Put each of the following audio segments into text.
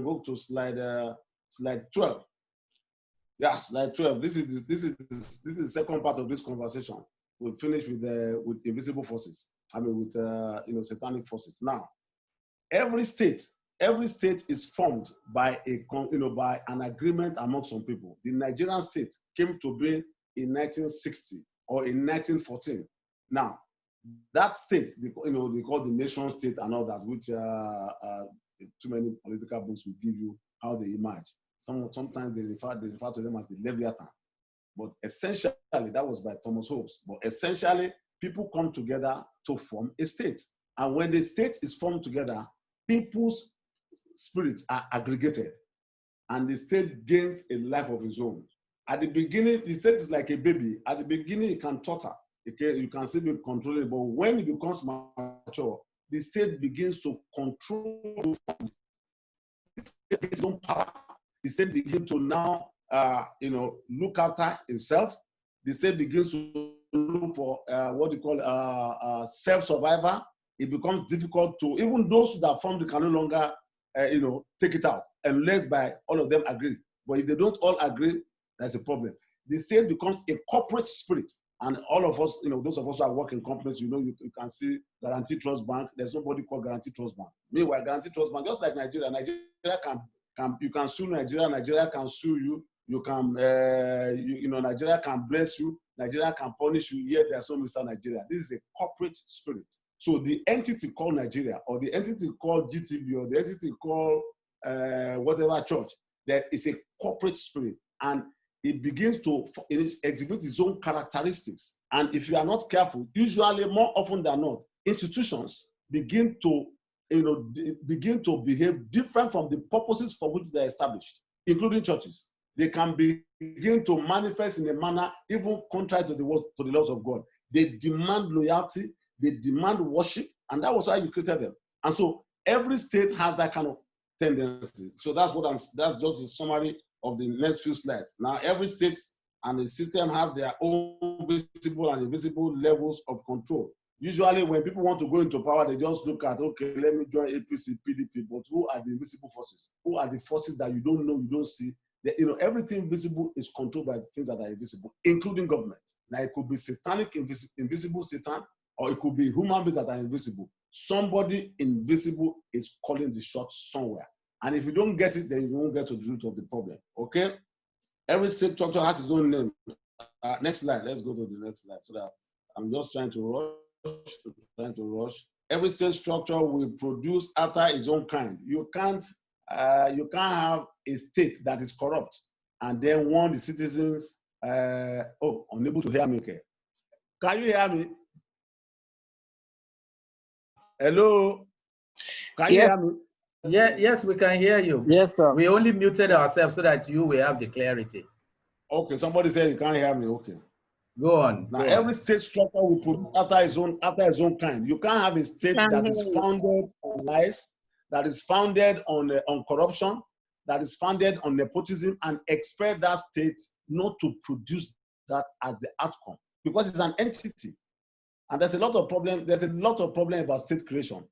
can go to slide 12. Yeah, slide 12. This is the second part of this conversation. We'll finish with invisible forces. I mean, with satanic forces. Now, every state is formed by by an agreement among some people. The Nigerian state came to be in 1960 or in 1914. Now, that state, they call the nation state and all that, which too many political books will give you how they emerge. Sometimes they refer to them as the Leviathan. But essentially, that was by Thomas Hobbes. But essentially, people come together to form a state. And when the state is formed together, people's spirits are aggregated. And the state gains a life of its own. At the beginning, the state is like a baby. At the beginning, it can totter. Okay? You can still be controlling. But when it becomes mature, the state begins to control its own power. The state begins to now look after himself. The state begins to look for what they call self-survivor. It becomes difficult to, even those that formed, can no longer, take it out unless by all of them agree. But if they don't all agree, that's a problem. The state becomes a corporate spirit. And all of us, those of us who are working in companies, you can see Guarantee Trust Bank. There's nobody called Guarantee Trust Bank. Meanwhile, Guarantee Trust Bank, just like Nigeria you can sue Nigeria. Nigeria can sue you. You can, Nigeria can bless you. Nigeria can punish you. Yet there's no Mr. Nigeria. This is a corporate spirit. So the entity called Nigeria, or the entity called GTB, or the entity called whatever church, there is a corporate spirit, and it begins to exhibit its own characteristics. And if you are not careful, usually more often than not, institutions begin to behave different from the purposes for which they're established, including churches. They can begin to manifest in a manner even contrary to the laws of God. They demand loyalty, they demand worship, and that was why you created them. And so every state has that kind of tendency. So that's just a summary of the next few slides. Now, every state and the system have their own visible and invisible levels of control. Usually, when people want to go into power, they just look at, okay, let me join APC, PDP, but who are the invisible forces? Who are the forces that you don't know, you don't see? Everything visible is controlled by the things that are invisible, including government. Now, it could be satanic, invisible Satan, or it could be human beings that are invisible. Somebody invisible is calling the shots somewhere. And if you don't get it, then you won't get to the root of the problem, okay? Every state structure has its own name. Next slide, let's go to the next slide. So that I'm just trying to rush. Every state structure will produce after its own kind. You can't have a state that is corrupt and then warn the citizens, unable to hear me, okay? Can you hear me? Hello? Can you hear me? Yeah, yes, we can hear you. Yes, sir. We only muted ourselves so that you will have the clarity. Okay, somebody said you can't hear me. Okay. Go on. Now, every state structure will produce after its own kind. You can't have a state that is founded on lies, that is founded on corruption, that is founded on nepotism, and expect that state not to produce that as the outcome, because it's an entity. And there's a lot of problem. There's a lot of problem about state creation.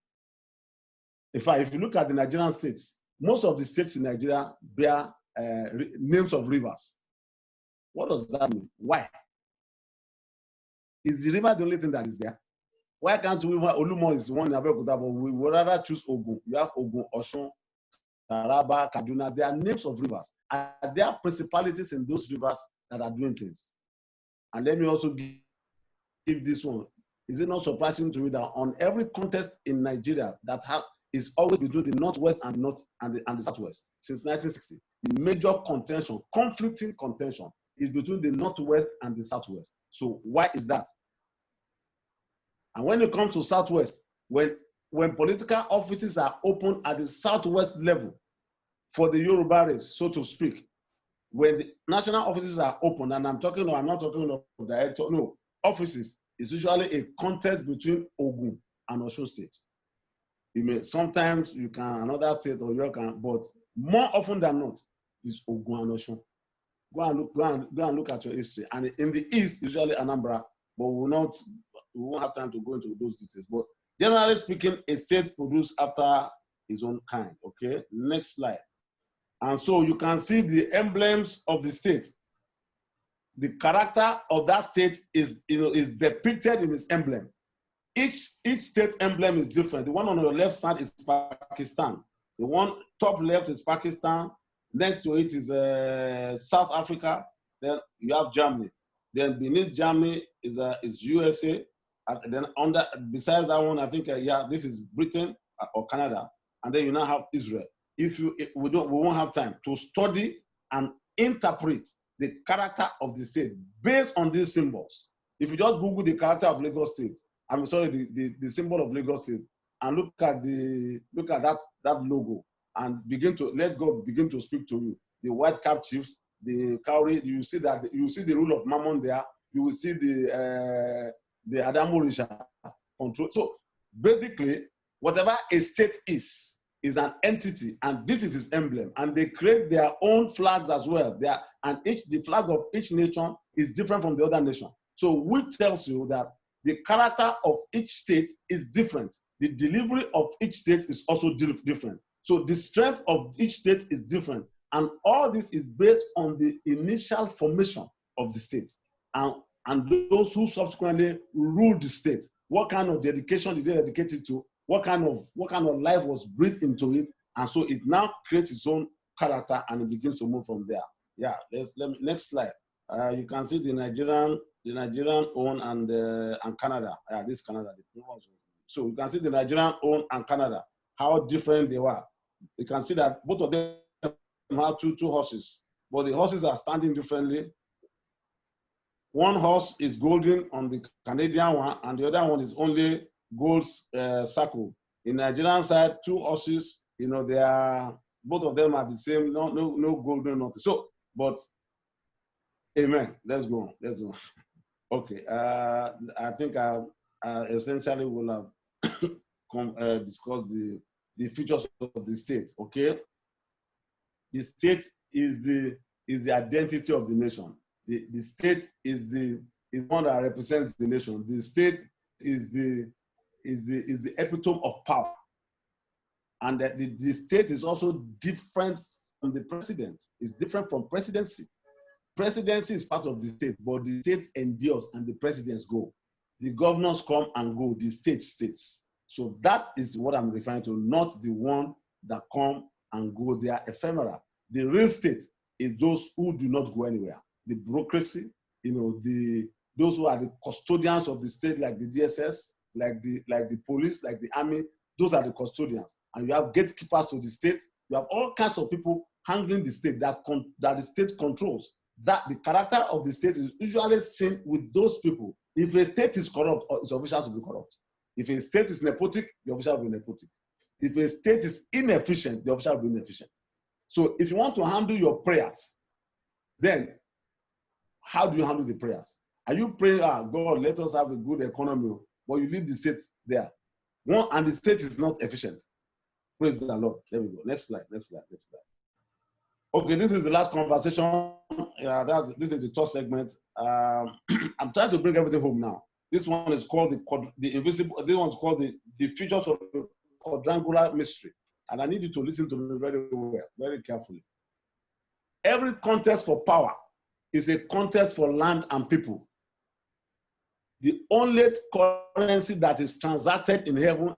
In fact, if you look at the Nigerian states, most of the states in Nigeria bear names of rivers. What does that mean? Why? Is the river the only thing that is there? Why can't we? Olumo is one in Abeokuta, but we would rather choose Ogun. You have Ogun, Osun, Taraba, Kaduna. They are names of rivers. And there are principalities in those rivers that are doing things. And let me also give this one. Is it not surprising to you that on every contest in Nigeria that is always between the Northwest and the Southwest since 1960, the major contention, conflicting contention, is between the Northwest and the Southwest. So why is that? And when it comes to Southwest, when political offices are open at the Southwest level for the Yoruba race, so to speak, when the national offices are open, and I'm not talking of director, no, offices, is usually a contest between Ogun and Osun State. Sometimes you can another state or you can, but more often than not, it's Ogun and Osun. Go and look at your history. And in the East, usually Anambra, but we won't have time to go into those details. But generally speaking, a state produced after its own kind. Okay, next slide. And so you can see the emblems of the state. The character of that state is, is depicted in its emblem. Each state emblem is different. The one on your left side is Pakistan. The one top left is Pakistan. Next to it is South Africa. Then you have Germany. Then beneath Germany is USA. And then besides that one, I think this is Britain or Canada. And then you now have Israel. We won't have time to study and interpret the character of the state based on these symbols. If you just Google the character of Lagos State, I'm sorry, the symbol of Lagos State, and look at that logo, and let God begin to speak to you. The white cap chiefs, the cowrie, you see the rule of Mammon there. You will see the Adamu Risha control. So basically, whatever a state is an entity, and this is its emblem. And they create their own flags as well. The flag of each nation is different from the other nation. So which tells you that the character of each state is different. The delivery of each state is also different. So the strength of each state is different. And all this is based on the initial formation of the state and those who subsequently ruled the state. What kind of dedication did they dedicate it to? What kind of life was breathed into it? And so it now creates its own character and it begins to move from there. Yeah, next slide. You can see the Nigerian own and Canada. Yeah, this Canada. So you can see the Nigerian own and Canada, how different they were. You can see that both of them have two horses, but the horses are standing differently. One horse is golden on the Canadian one, and the other one is only gold circle. In Nigerian side, two horses, they are both of them are the same, no golden nothing. So, but amen. Let's go on. Okay. I think I essentially will have discussed the features of the state. Okay. The state is the identity of the nation. The state is one that represents the nation. The state is the epitome of power, and that the state is also different from the president. It's different from presidency. Presidency is part of the state, but the state endures and the presidents go. The governors come and go. The state stays. So that is what I'm referring to, not the one that come and go. They are ephemera. The real state is those who do not go anywhere. The bureaucracy, those who are the custodians of the state, like the DSS, like the police, like the army. Those are the custodians. And you have gatekeepers to the state. You have all kinds of people handling the state that the state controls. That the character of the state is usually seen with those people. If a state is corrupt, its officials will be corrupt. If a state is nepotic, the official will be nepotic. If a state is inefficient, the official will be inefficient. So if you want to handle your prayers, then how do you handle the prayers? Are you praying, God, let us have a good economy, but you leave the state there? And the state is not efficient. Praise the Lord. There we go. Next slide. Okay, this is the last conversation. This is the third segment. I'm trying to bring everything home now. This one is called the invisible. This one is called the features of the quadrangular mystery. And I need you to listen to me very well, very carefully. Every contest for power is a contest for land and people. The only currency that is transacted in heaven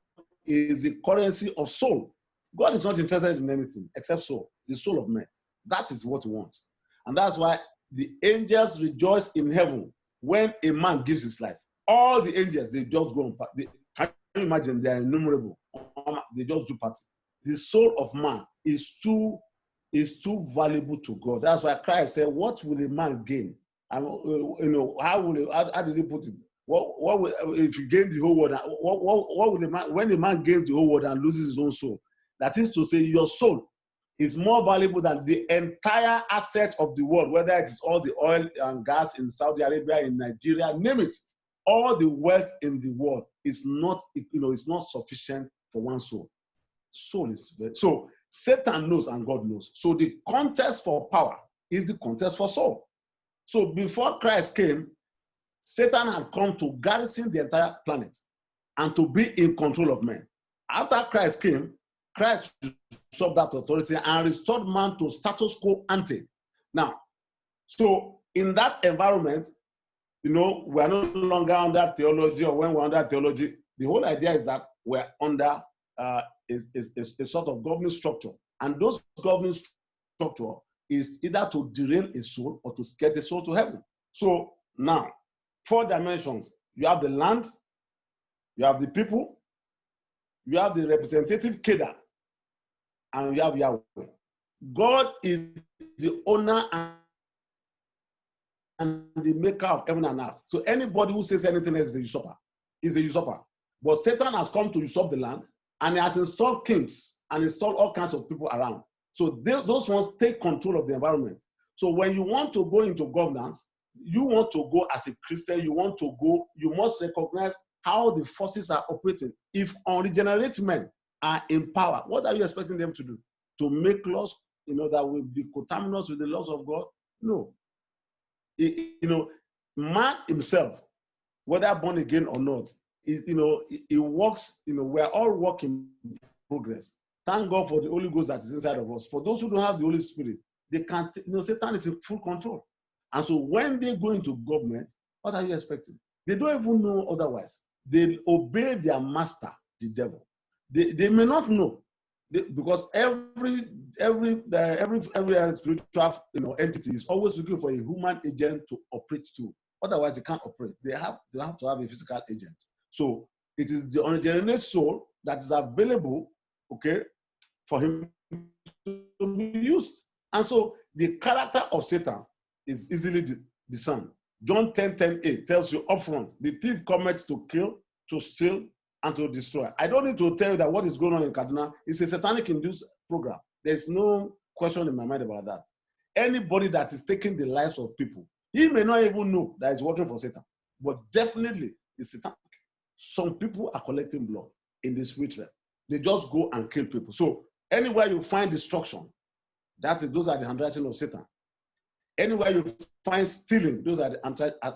is the currency of soul. God is not interested in anything except soul, the soul of man. That is what he wants. And that's why the angels rejoice in heaven when a man gives his life. All the angels, they just go on party. Can you imagine? They are innumerable. They just do party. The soul of man is too valuable to God. That's why Christ said, what will a man gain? How did he put it? What will, if you gain the whole world, what will a man, when a man gains the whole world and loses his own soul? That is to say, your soul is more valuable than the entire asset of the world, whether it is all the oil and gas in Saudi Arabia, in Nigeria, name it. All the wealth in the world is not, it's not sufficient for one soul. Soul is very, so Satan knows and God knows. So the contest for power is the contest for soul. So before Christ came, Satan had come to garrison the entire planet and to be in control of men. After Christ came, Christ usurped that authority and restored man to status quo ante. Now, so in that environment, we are no longer under theology, or when we're under theology, the whole idea is that we're under a sort of governing structure. And those governing structure is either to derail a soul or to get a soul to heaven. So now, 4 dimensions. You have the land, you have the people, you have the representative Kedar, and you have Yahweh. God is the owner and the maker of heaven and earth. So anybody who says anything else is a usurper. Is a usurper. But Satan has come to usurp the land, and he has installed kings and installed all kinds of people around. So those ones take control of the environment. So when you want to go into governance, you want to go as a Christian, you must recognize how the forces are operating. If unregenerate men are in power, what are you expecting them to do? To make laws, that will be contaminous with the laws of God? No. Man himself, whether born again or not, he works, we're all work in progress. Thank God for the Holy Ghost that is inside of us. For those who don't have the Holy Spirit, they can't, Satan is in full control. And so when they go into government, what are you expecting? They don't even know otherwise. They obey their master, the devil. They may not know, because every spiritual entity is always looking for a human agent to operate to. Otherwise, they can't operate. They have to have a physical agent. So it is the unregenerate soul that is available, okay, for him to be used. And so the character of Satan is easily discerned. John 10:10a tells you upfront, the thief cometh to kill, to steal, and to destroy. I don't need to tell you that what is going on in Kaduna is a satanic induced program. There's no question in my mind about that. Anybody that is taking the lives of people, he may not even know that he's working for Satan, but definitely it's satanic. Some people are collecting blood in the spirit realm. They just go and kill people. So anywhere you find destruction, those are the handwriting of Satan. Anywhere you find stealing, those are the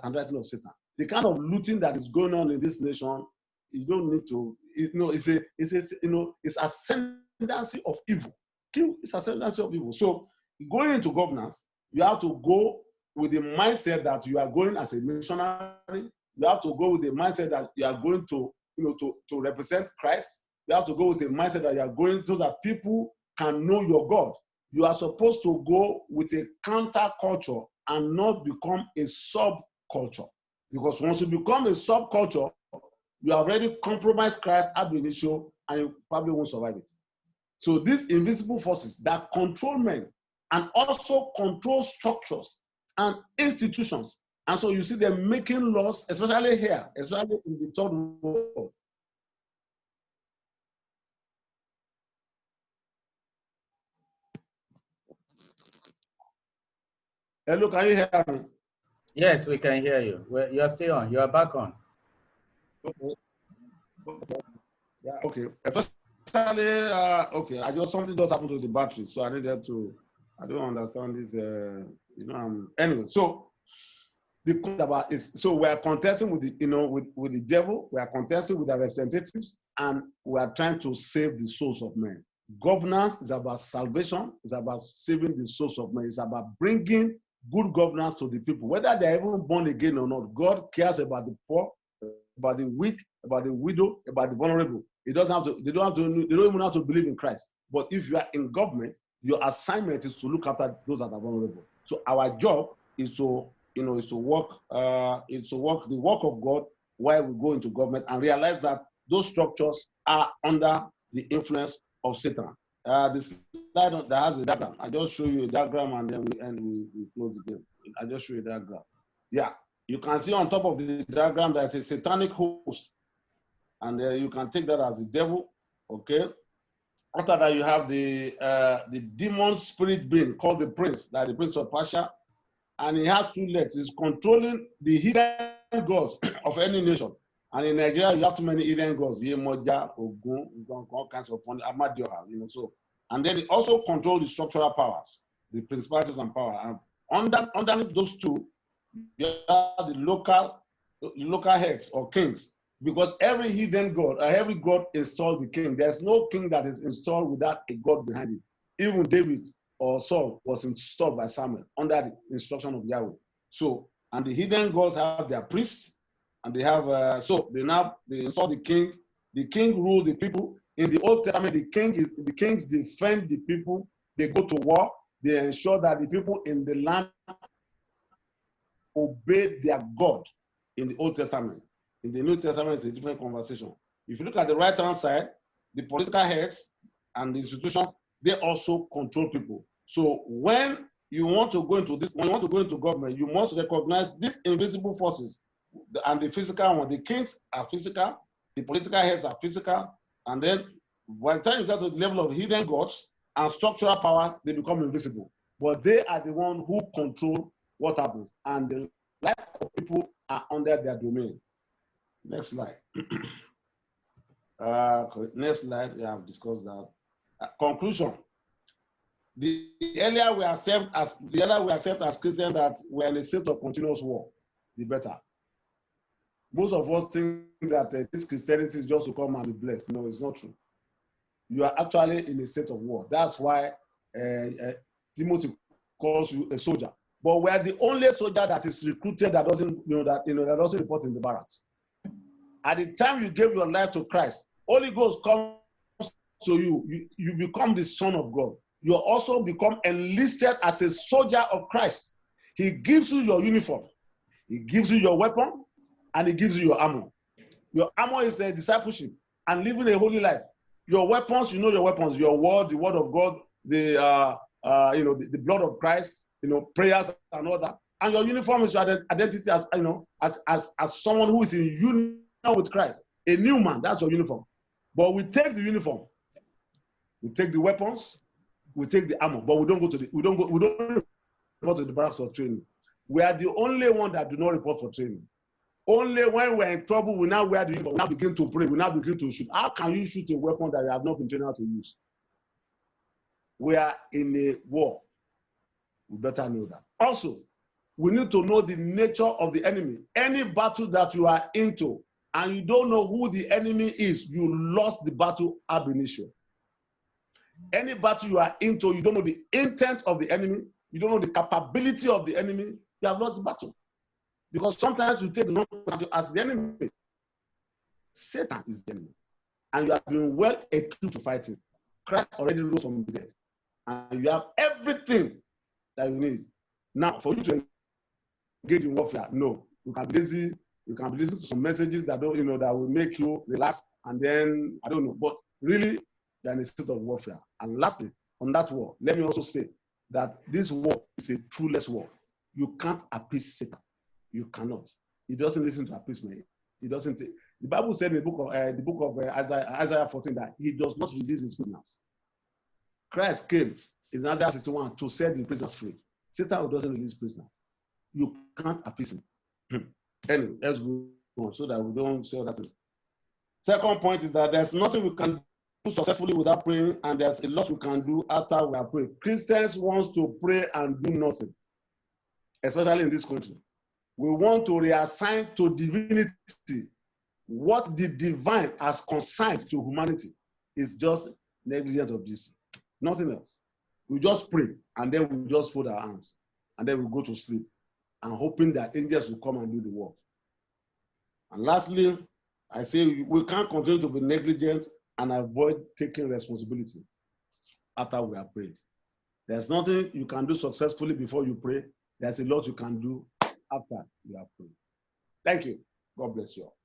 handwriting of Satan. The kind of looting that is going on in this nation, you don't need to, it's ascendancy of evil. It's ascendancy of evil. So going into governance, you have to go with the mindset that you are going as a missionary. You have to go with the mindset that you are going to, to represent Christ. You have to go with the mindset that you are going so that people can know your God. You are supposed to go with a counterculture and not become a subculture. Because once you become a subculture, you have already compromised Christ ab initio, and you probably won't survive it. So these invisible forces that control men and also control structures and institutions. And so you see them making laws, especially here, especially in the third world. Hello, can you hear me? Yes, we can hear you. You're still on. You are back on. Okay. Yeah, okay. Especially, something just happened to the battery, so I needed to. I don't understand this. Anyway, so the point about is, so we are contesting with the, with the devil. We are contesting with our representatives, and we are trying to save the souls of men. Governance is about salvation. It's about saving the souls of men. It's about bringing good governance to the people, whether they're even born again or not. God cares about the poor, about the weak, about the widow, about the vulnerable. It doesn't have to. They don't even have to believe in Christ. But if you are in government, your assignment is to look after those that are vulnerable. So our job is to, work the work of God while we go into government and realize that those structures are under the influence of Satan. This slide that has a diagram. I just show you a diagram and then we close the game. I just show you a diagram. Yeah, you can see on top of the diagram there's a satanic host, and you can take that as the devil. Okay. After that, you have the demon spirit being called the prince, that the prince of Persia, and he has 2 legs. He's controlling the hidden gods of any nation. And in Nigeria, you have too many hidden gods. Yemoja, Ogun, all kinds of fun, Amadioha, So, and then he also controls the structural powers, the principalities and power. And underneath those 2, you have the local heads or kings Because every hidden god, or every god installed the king. There's no king that is installed without a god behind it. Even David or Saul was installed by Samuel under the instruction of Yahweh. So, and the hidden gods have their priests, and they have, they install the king. The king rules the people. In the Old Testament, the kings defend the people. They go to war. They ensure that the people in the land obey their God in the Old Testament. In the New Testament, it's a different conversation. If you look at the right-hand side, the political heads and the institution, they also control people. So when you want to go into this, when you want to go into government, you must recognize these invisible forces and the physical one. The kings are physical, the political heads are physical, and then by the time you get to the level of hidden gods and structural power, they become invisible. But they are the one who control what happens, and the life of people are under their domain. Next slide. Next slide. We have discussed that. Conclusion. The earlier we accept as Christians that we're in a state of continuous war, the better. Most of us think that this Christianity is just to come and be blessed. No, it's not true. You are actually in a state of war. That's why Timothy calls you a soldier. But we are the only soldier that is recruited that doesn't, that doesn't report in the barracks. At the time you gave your life to Christ, Holy Ghost comes to you. You become the Son of God. You also become enlisted as a soldier of Christ. He gives you your uniform. He gives you your weapon, and he gives you your armor. Your armor is a discipleship and living a holy life. Your weapons, you know your weapons, your word, the word of God, the blood of Christ, prayers and all that. And your uniform is your identity as someone who is in union with Christ, a new man. That's your uniform. But we take the uniform, we take the weapons, we take the armor, but we don't report to the barracks for training. We are the only one that do not report for training. Only when we're in trouble, we now wear the uniform, we now begin to pray, we now begin to shoot. How can you shoot a weapon that you have not been trained how to use? We are in a war. We better know that. Also, we need to know the nature of the enemy. Any battle that you are into and you don't know who the enemy is, you lost the battle ab initio. Any battle you are into, you don't know the intent of the enemy, you don't know the capability of the enemy, you have lost the battle. Because sometimes you take the wrong person as the enemy. Satan is the enemy. And you have been well equipped to fight him. Christ already rose from the dead. And you have everything that you need. Now, for you to engage in warfare, no. You can be lazy. You can be listening to some messages that don't, that will make you relax. And then, I don't know. But really, you're in a state of warfare. And lastly, on that war, let me also say that this war is a truthless war. You can't appease Satan. You cannot. He doesn't listen to appeasement. He doesn't. The Bible said in the book of Isaiah 14 that he does not release his prisoners. Christ came in Isaiah 61 to set the prisoners free. Satan doesn't release prisoners. You can't appease him. Anyway, let's go on so that we don't say that. Second point is that there's nothing we can do successfully without praying, and there's a lot we can do after we are praying. Christians want to pray and do nothing, especially in this country. We want to reassign to divinity what the divine has consigned to humanity. Is just negligence of this. Nothing else. We just pray, and then we just fold our hands, and then we go to sleep, and hoping that angels will come and do the work. And lastly, I say we can't continue to be negligent and avoid taking responsibility after we have prayed. There's nothing you can do successfully before you pray. There's a lot you can do after you have prayed. Thank you. God bless you all.